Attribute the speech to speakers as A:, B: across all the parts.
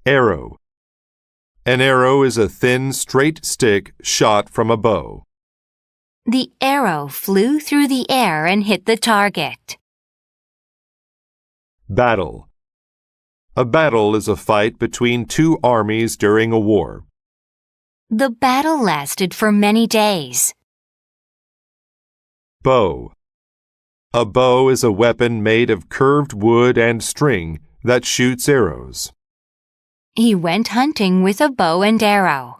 A: Arrow. An arrow is a thin, straight stick shot from a bow.
B: The arrow flew through the air and hit the target.
A: Battle. A battle is a fight between two armies during a war.
B: The battle lasted for many days.
A: Bow. A bow is a weapon made of curved wood and string that shoots arrows.
B: He went hunting with a bow and arrow.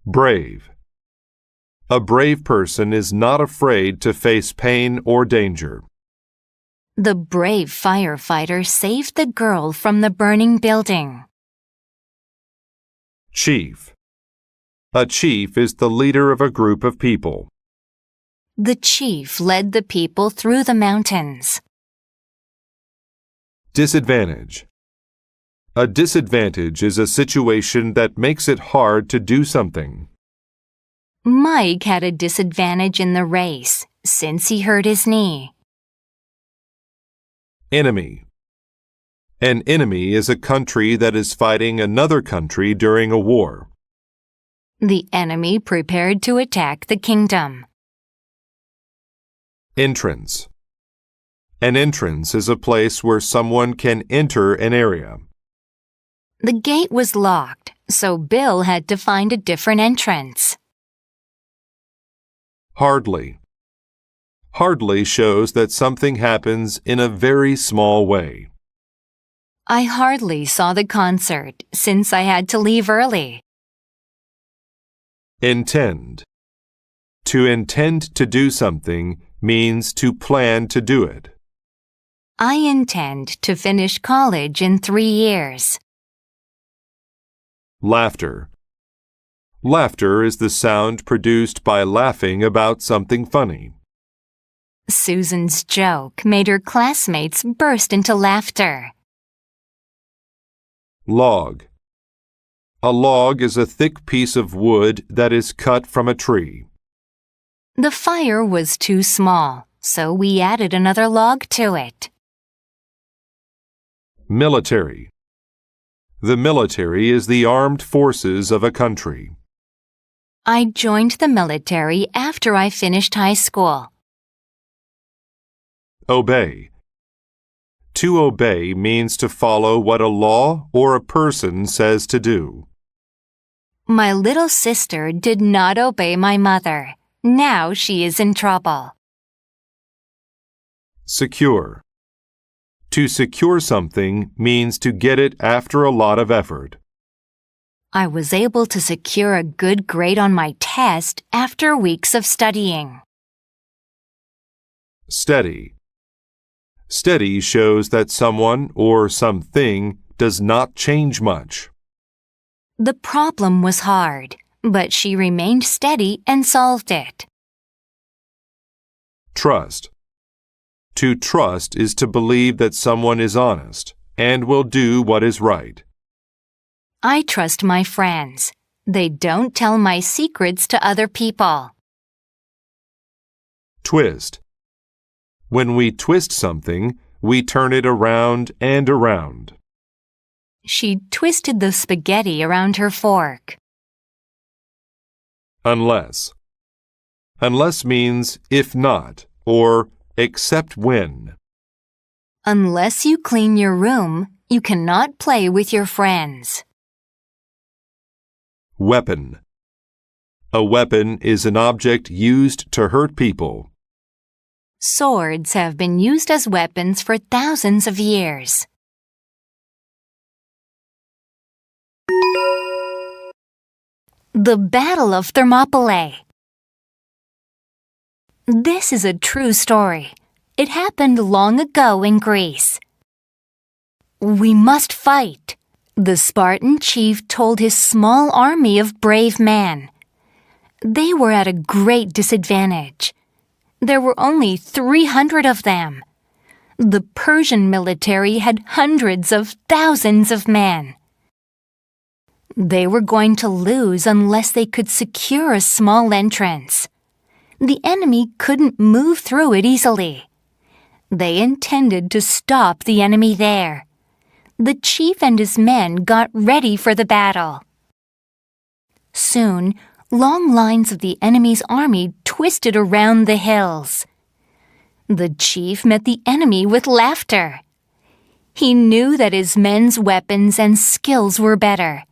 A: Brave. A brave person is not afraid to face pain or danger.
B: The brave firefighter saved the girl from the burning building.
A: Chief. A chief is the leader of a group of people.
B: The chief led the people through the mountains.
A: Disadvantage. A disadvantage is a situation that makes it hard to do something.
B: Mike had a disadvantage in the race since he hurt his knee.
A: Enemy. An enemy is a country that is fighting another country during a war.
B: The enemy prepared to attack the kingdom.
A: Entrance. An entrance is a place where someone can enter an area.
B: The gate was locked, so Bill had to find a different entrance.
A: Hardly. Hardly shows that something happens in a very small way.
B: I hardly saw the concert since I had to leave early.
A: Intend. To intend to do something means to plan to do it.
B: I intend to finish college in 3 years.
A: Laughter. Laughter is the sound produced by laughing about something funny.
B: Susan's joke made her classmates burst into laughter.
A: Log. A log is a thick piece of wood that is cut from a tree.
B: The fire was too small, so we added another log to it.
A: Military. The military is the armed forces of a country.
B: I joined the military after I finished high school.
A: Obey. To obey means to follow what a law or a person says to do.
B: My little sister did not obey my mother. Now she is in trouble.
A: Secure. To secure something means to get it after a lot of effort.
B: I was able to secure a good grade on my test after weeks of studying.
A: Steady. Steady shows that someone or something does not change much.
B: The problem was hard, but she remained steady and solved it.
A: Trust. To trust is to believe that someone is honest and will do what is right.
B: I trust my friends. They don't tell my secrets to other people.
A: Twist. When we twist something, we turn it around and around.
B: She twisted the spaghetti around her fork.
A: Unless. Unless means if not or except when.
B: Unless you clean your room, you cannot play with your friends.
A: Weapon. A weapon is an object used to hurt people.
B: Swords have been used as weapons for thousands of years. The Battle of Thermopylae. This is a true story. It happened long ago in Greece. We must fight, the Spartan chief told his small army of brave men. They were at a great disadvantage. There were only 300 of them. The Persian military had hundreds of thousands of men. They were going to lose unless they could secure a small entrance. The enemy couldn't move through it easily. They intended to stop the enemy there. the chief and his men got ready for the battle. Soon, long lines of the enemy's army twisted around the hills. The chief met the enemy with laughter. He knew that his men's weapons and skills were better.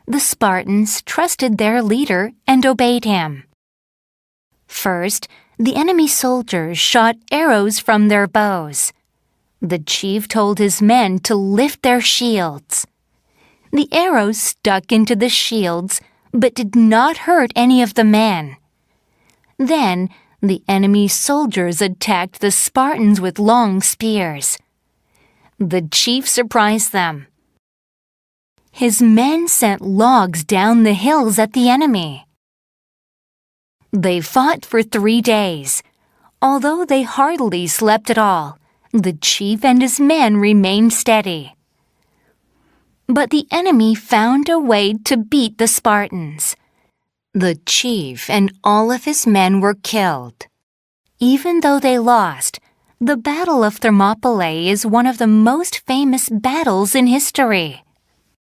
B: The Spartans trusted their leader and obeyed him. First, the enemy soldiers shot arrows from their bows. The chief told his men to lift their shields. The arrows stuck into the shields but did not hurt any of the men. Then, the enemy soldiers attacked the Spartans with long spears. The chief surprised them. His men sent logs down the hills at the enemy. They fought for 3 days. Although they hardly slept at all, the chief and his men remained steady. But the enemy found a way to beat the Spartans. The chief and all of his men were killed. Even though they lost, the Battle of Thermopylae is one of the most famous battles in history.